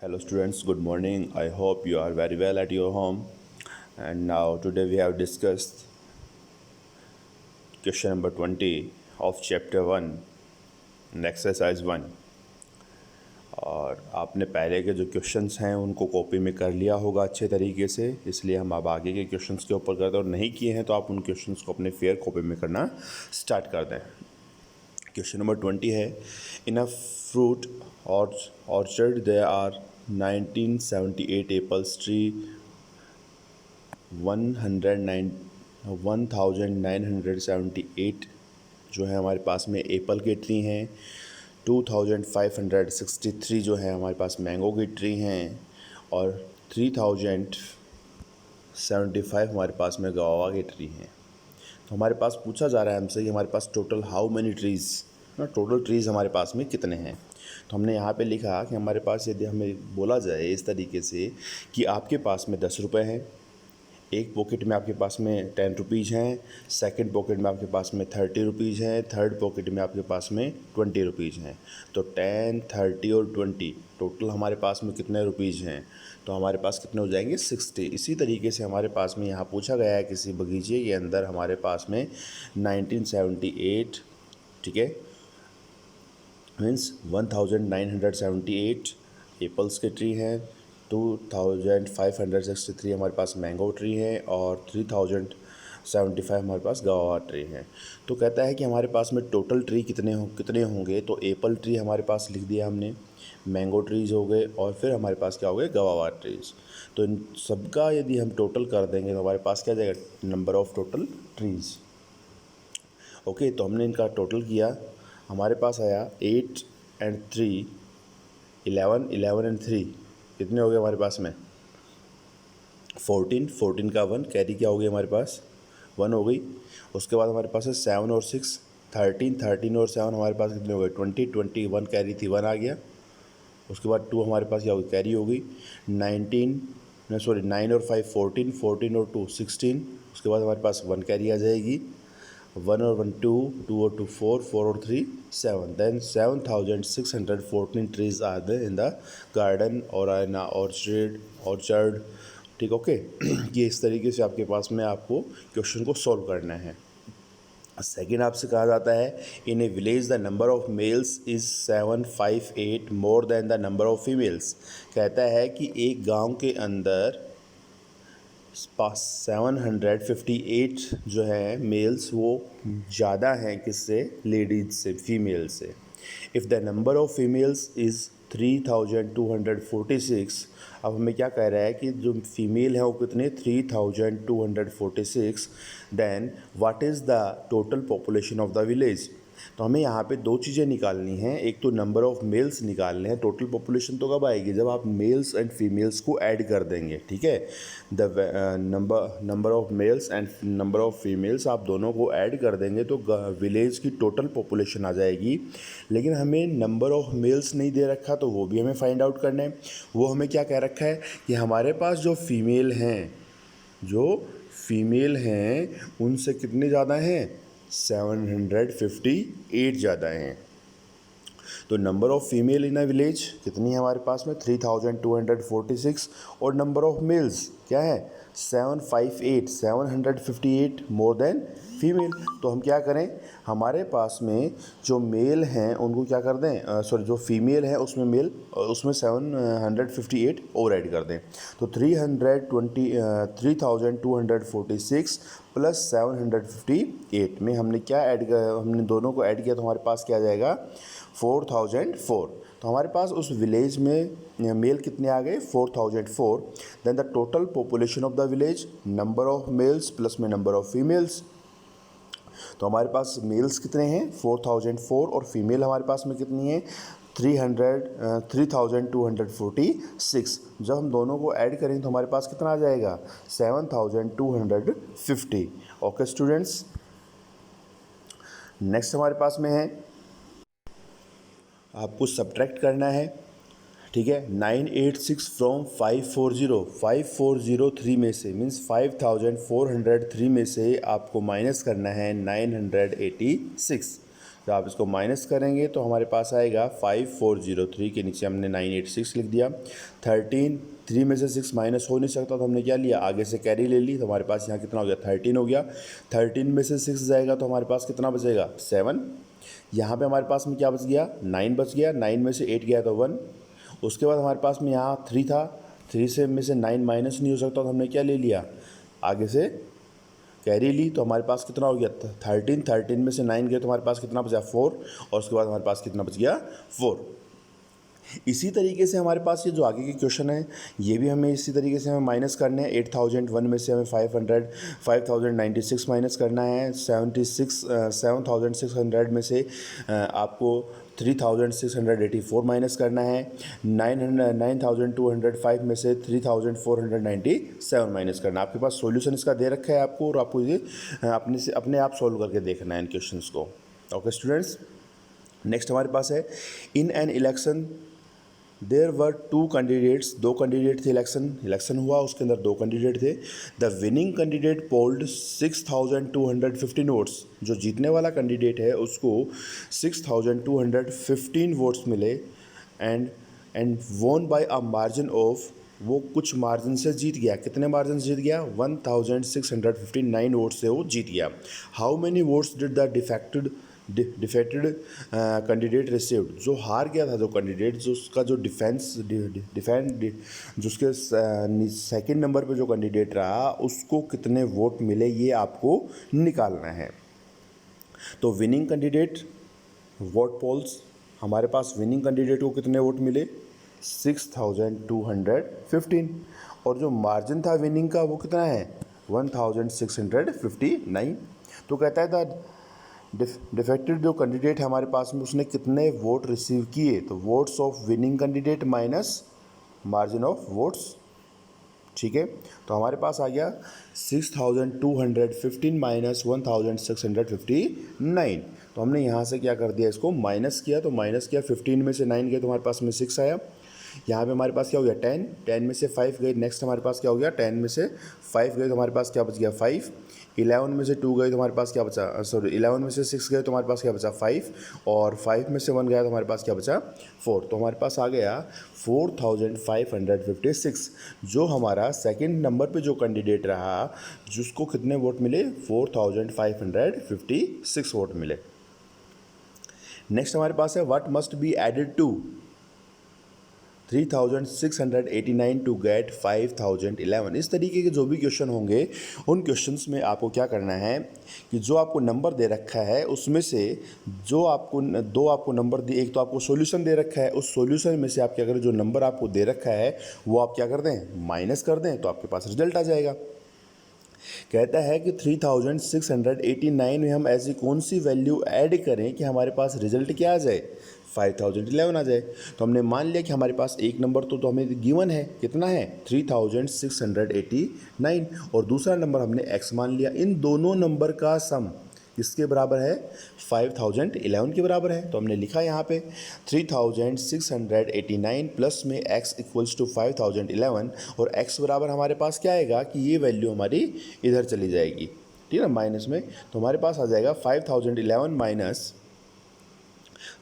Hello students, good morning. I hope you are very well at your home. And now today we have discussed question number 20 of chapter 1 and exercise 1. और आपने पहले के जो questions हैं उनको copy में कर लिया होगा अच्छे तरीके से, इसलिए हम अब आगे के क्वेश्चंस के ऊपर करते हैं। और नहीं किए हैं तो आप उन क्वेश्चंस को अपने फेयर कॉपी में करना स्टार्ट कर दें। क्वेश्चन नंबर 20 है, in a fruit orchard there are 1978 apples tree, 1978 जो है हमारे पास में एप्पल के ट्री हैं, 2563 जो है हमारे पास मैंगो की ट्री हैं, और 3075 हमारे पास में गुआवा के ट्री हैं। तो हमारे पास पूछा जा रहा है हमसे कि हमारे पास total how many trees total trees हमारे पास में कितने हैं। तो हमने यहाँ पे लिखा कि हमारे पास, यदि हमें बोला जाए इस तरीके से कि आपके पास में 10 रुपये हैं, एक पॉकेट में आपके पास में 10 रुपीज़ हैं, सेकंड पॉकेट में आपके पास में 30 रुपीज़ हैं, थर्ड पॉकेट में आपके पास में 20 रुपीज़ हैं। तो 10, 30 और 20 टोटल हमारे पास में कितने रुपीज़ हैं, तो हमारे पास कितने हो जाएंगे 60। इसी तरीके से हमारे पास में यहाँ पूछा गया है किसी बगीचे के अंदर हमारे पास में 1978, ठीक है, मीन्स 1978 एप्पल्स के ट्री हैं, 2563 हमारे पास मैंगो ट्री है, और 3075 हमारे पास गुआवा ट्री है। तो कहता है कि हमारे पास में टोटल ट्री कितने होंगे। तो एप्पल ट्री हमारे पास लिख दिया हमने, मैंगो ट्रीज़ हो गए, और फिर हमारे पास क्या हो गए, गुआवा ट्रीज़। तो इन सबका यदि हम टोटल कर देंगे तो हमारे पास क्या जाएगा, number of total trees. Okay, तो हमने इनका टोटल किया, हमारे पास आया 8 एंड 3 11, 11 एंड 3 कितने हो गए हमारे पास में 14, 14 का 1 कैरी क्या हो गई हमारे पास 1 हो गई। उसके बाद हमारे पास है 7 और 6 13, 13 और 7 हमारे पास कितने हो गए 20, 21 कैरी थी 1 आ गया। उसके बाद 2 हमारे पास क्या होगी, कैरी हो गई। 9 और 5 14, 14 और 2 16। उसके बाद हमारे पास 1 कैरी आ जाएगी, 1 और 1 2, 2 और 2 4, 4 और 3 7। Then 7614 trees are there in the garden और इन ऑर्चर्ड। ठीक, ओके। ये इस तरीके से आपके पास में आपको क्वेश्चन को सॉल्व करना है। सेकेंड आपसे कहा जाता है, in a village the number of males is 758 more than the number of females. कहता है कि एक गांव के अंदर 758 जो है मेल्स वो ज़्यादा हैं किससे, लेडीज से, फीमेल से। If the number of females is 3246। अब हमें क्या कह रहा है कि जो फीमेल है वो कितने 3246। Then what is the total population of the village. तो हमें यहाँ पे दो चीज़ें निकालनी हैं, एक तो नंबर ऑफ़ मेल्स निकालने हैं। टोटल पॉपुलेशन तो कब आएगी, जब आप मेल्स एंड फीमेल्स को ऐड कर देंगे, ठीक है। The number of mails and number of females आप दोनों को ऐड कर देंगे तो विलेज की टोटल पॉपुलेशन आ जाएगी। लेकिन हमें नंबर ऑफ़ मेल्स नहीं दे रखा, तो वो भी हमें फाइंड आउट करना है। वो हमें क्या कह रखा है कि हमारे पास जो फीमेल हैं उनसे कितने ज़्यादा हैं, 758 ज़्यादा हैं। तो number of female in a village कितनी है हमारे पास में 3246, और नंबर ऑफ़ मेल्स क्या है 758 मोर देन फीमेल। तो हम क्या करें, हमारे पास में जो मेल हैं उनको क्या कर दें, जो फीमेल है उसमें 758 और ऐड कर दें। तो 3246 प्लस 758 में हमने क्या ऐड किया, हमने दोनों को ऐड किया तो हमारे पास क्या आ जाएगा 4004। तो हमारे पास उस विलेज में मेल कितने आ गए 4004। Then the total population of the village, number of males plus में नंबर ऑफ फीमेल्स। तो हमारे पास मेल्स कितने हैं 4004, और फीमेल हमारे पास में कितनी है 3246। जब हम दोनों को ऐड करें तो हमारे पास कितना आ जाएगा 7250। ओके स्टूडेंट्स, नेक्स्ट हमारे पास में है, आपको सब्ट्रैक्ट करना है, ठीक है। 986 फ्रॉम 543 में से, मीन्स 5403 में से आपको माइनस करना है 986। जब आप इसको माइनस करेंगे तो हमारे पास आएगा 5403 के नीचे हमने 986 लिख दिया। 13 3 में से 6 माइनस हो नहीं सकता तो हमने क्या लिया, आगे से कैरी ले ली, तो हमारे पास यहाँ कितना हो गया 13 हो गया। 13 में से 6 जाएगा तो हमारे पास कितना बचेगा 7। यहाँ पे हमारे पास में क्या बच गया 9 बच गया, 9 में से 8 गया तो 1। उसके बाद हमारे पास में यहाँ 3 था, 3 से में से 9 माइनस नहीं हो सकता तो हमने क्या ले लिया, आगे से कैरी ली, तो हमारे पास कितना हो गया 13। 13 में से 9 गए तो हमारे पास कितना बचा 4, और उसके बाद हमारे पास कितना बच गया 4। इसी तरीके से हमारे पास ये जो आगे के क्वेश्चन है ये भी हमें इसी तरीके से हमें माइनस करने हैं। 8001 में से हमें 5096 माइनस करना है। 7600 में से आपको 3684 माइनस करना है। 9205 में से 3497 माइनस करना है। आपके पास सॉल्यूशन इसका दे रखा है आपको, और आपको ये अपने आप सॉल्व करके देखना है इन क्वेश्चंस को। ओके स्टूडेंट्स, नेक्स्ट हमारे पास है in an election there were 2 candidates, 2 candidate थे, इलेक्शन हुआ, उसके अंदर 2 कैंडिडेट थे। The winning candidate polled 6215 votes, जो जीतने वाला कैंडिडेट है उसको 6215 वोट्स मिले, एंड वोन बाय अ मार्जिन ऑफ, वो कुछ मार्जिन से जीत गया। कितने मार्जिन से जीत गया 1659 वोट से वो जीत गया। How many votes did the defected candidate received, जो हार गया था जो कैंडिडेट, जो उसका जो जो उसके सेकंड नंबर पे जो कैंडिडेट रहा उसको कितने वोट मिले ये आपको निकालना है। तो विनिंग कैंडिडेट वोट पोल्स, हमारे पास विनिंग कैंडिडेट को कितने वोट मिले 6215, और जो मार्जिन था विनिंग का वो कितना है 1659। तो कहता है था डिफेक्टेड जो कैंडिडेट है हमारे पास में उसने कितने वोट रिसीव किए, तो votes of winning candidate minus margin of votes. ठीक है, तो हमारे पास आ गया 6215 माइनस 1659। तो हमने यहाँ से क्या कर दिया, इसको माइनस किया, तो माइनस किया 15 में से 9 गए तो हमारे पास में 6 आया। यहाँ पे हमारे पास क्या हो गया 10, 10 में से 5 गए, नेक्स्ट हमारे पास क्या हो गया 10 में से 5 गए तो हमारे पास क्या बच गया 5। 11 में से 2 गए तो हमारे पास क्या बचा, 11 में से 6 गए तो हमारे पास क्या बचा 5, और 5 में से 1 गया तो हमारे पास क्या बचा 4। तो हमारे पास आ गया 4556। जो हमारा सेकंड नंबर पे जो कैंडिडेट रहा जिसको कितने वोट मिले 4556 वोट मिले। नेक्स्ट हमारे पास है what must be added to 3689 to get 5011। इस तरीके के जो भी क्वेश्चन होंगे उन क्वेश्चंस में आपको क्या करना है कि जो आपको नंबर दे रखा है उसमें से जो आपको दो आपको नंबर दे, एक तो आपको सॉल्यूशन दे रखा है, उस सॉल्यूशन में से आप क्या करें जो नंबर आपको दे रखा है वो आप क्या कर दें माइनस कर दें, तो आपके पास रिजल्ट आ जाएगा। कहता है कि 3689 में हम ऐसी कौन सी वैल्यू ऐड करें कि हमारे पास रिजल्ट क्या आ जाए 5011 आ जाए। तो हमने मान लिया कि हमारे पास एक नंबर तो हमें गिवन है, कितना है 3689, और दूसरा नंबर हमने x मान लिया। इन दोनों नंबर का सम किसके बराबर है 5011 के बराबर है। तो हमने लिखा यहाँ पे 3689 प्लस में x इक्वल्स टू 5011, और x बराबर हमारे पास क्या आएगा कि ये वैल्यू हमारी इधर चली जाएगी, ठीक है ना, माइनस में। तो हमारे पास आ जाएगा 5011 माइनस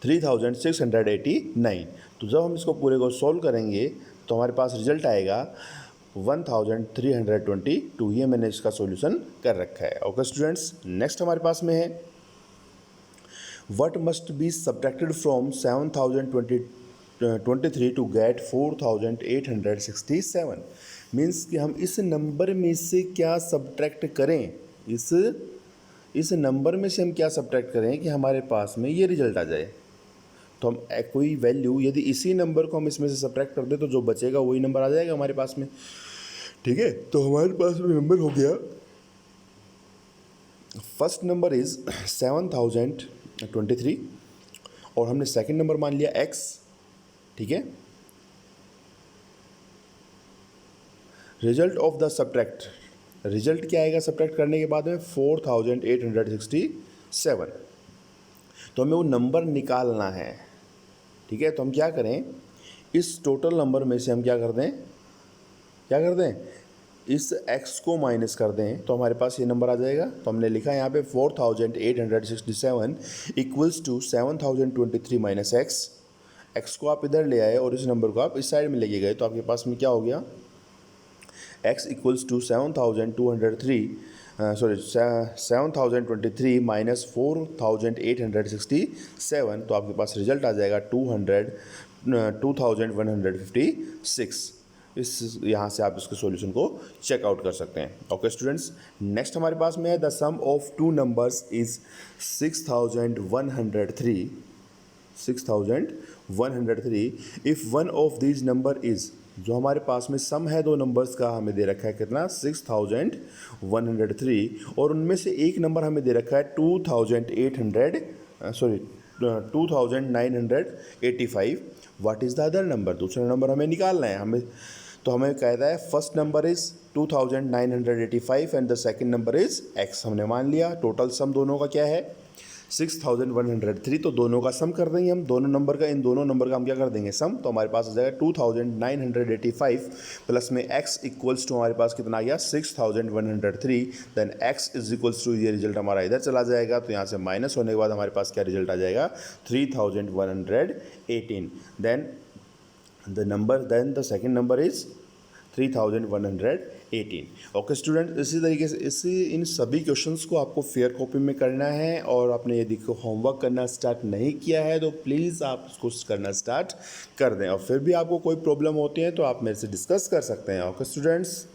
3689। तो जब हम इसको पूरे को सॉल्व करेंगे तो हमारे पास रिजल्ट आएगा 1322। ये मैंने इसका सॉल्यूशन कर रखा है। ओके स्टूडेंट्स, नेक्स्ट हमारे पास में है what must be subtracted from 7023 to get 4867। Means कि हम इस नंबर में से क्या सब्ट्रैक्ट करें, इस नंबर में से हम क्या सब्ट्रैक्ट करें कि हमारे पास में ये रिजल्ट आ जाए। तो हम कोई वैल्यू यदि इसी नंबर को हम इसमें से सब्ट्रैक्ट कर दें तो जो बचेगा वही नंबर आ जाएगा हमारे पास में, ठीक है। तो हमारे पास में नंबर हो गया, फर्स्ट नंबर इज़ 7023, और हमने सेकंड नंबर मान लिया x, ठीक है। Result of the subtract, result क्या आएगा सब्ट्रैक्ट करने के बाद में 4867। तो हमें वो नंबर निकालना है, ठीक है। तो हम क्या करें, इस टोटल नंबर में से हम क्या कर दें इस x को माइनस कर दें तो हमारे पास ये नंबर आ जाएगा। तो हमने लिखा यहाँ पे 4867 इक्वल्स टू 7023 माइनस x को आप इधर ले आए और इस नंबर को आप इस साइड में लेके गए तो आपके पास में क्या हो गया, x इक्वल्स टू 7023 माइनस 4867, तो आपके पास रिजल्ट आ जाएगा 2156। इस यहाँ से आप इसके सॉल्यूशन को चेकआउट कर सकते हैं। ओके स्टूडेंट्स, नेक्स्ट हमारे पास में है the sum of two numbers is 6103 if one of these number is, जो हमारे पास में सम है दो नंबर्स का हमें दे रखा है कितना 6103, और उनमें से एक नंबर हमें दे रखा है 2985। What is the other number, दूसरा नंबर हमें निकालना है। हमें कहता है first number is 2985 and the second number is x। हमने मान लिया टोटल सम दोनों का क्या है 6103, तो दोनों का सम कर देंगे हम, दोनों नंबर का, इन दोनों नंबर का हम क्या कर देंगे सम। तो हमारे पास आ जाएगा 2985 प्लस में x इक्वल्स टू हमारे पास कितना आ गया 6103, then x is equals to, ये रिजल्ट हमारा इधर चला जाएगा तो यहाँ से माइनस होने के बाद हमारे पास क्या रिजल्ट आ जाएगा 3118, then the second number is 3118। Okay student, इसी तरीके से इन सभी क्वेश्चंस को आपको फेयर कॉपी में करना है, और आपने यदि होमवर्क करना स्टार्ट नहीं किया है तो प्लीज़ आप उसको करना स्टार्ट कर दें, और फिर भी आपको कोई प्रॉब्लम होती है तो आप मेरे से डिस्कस कर सकते हैं। Okay students.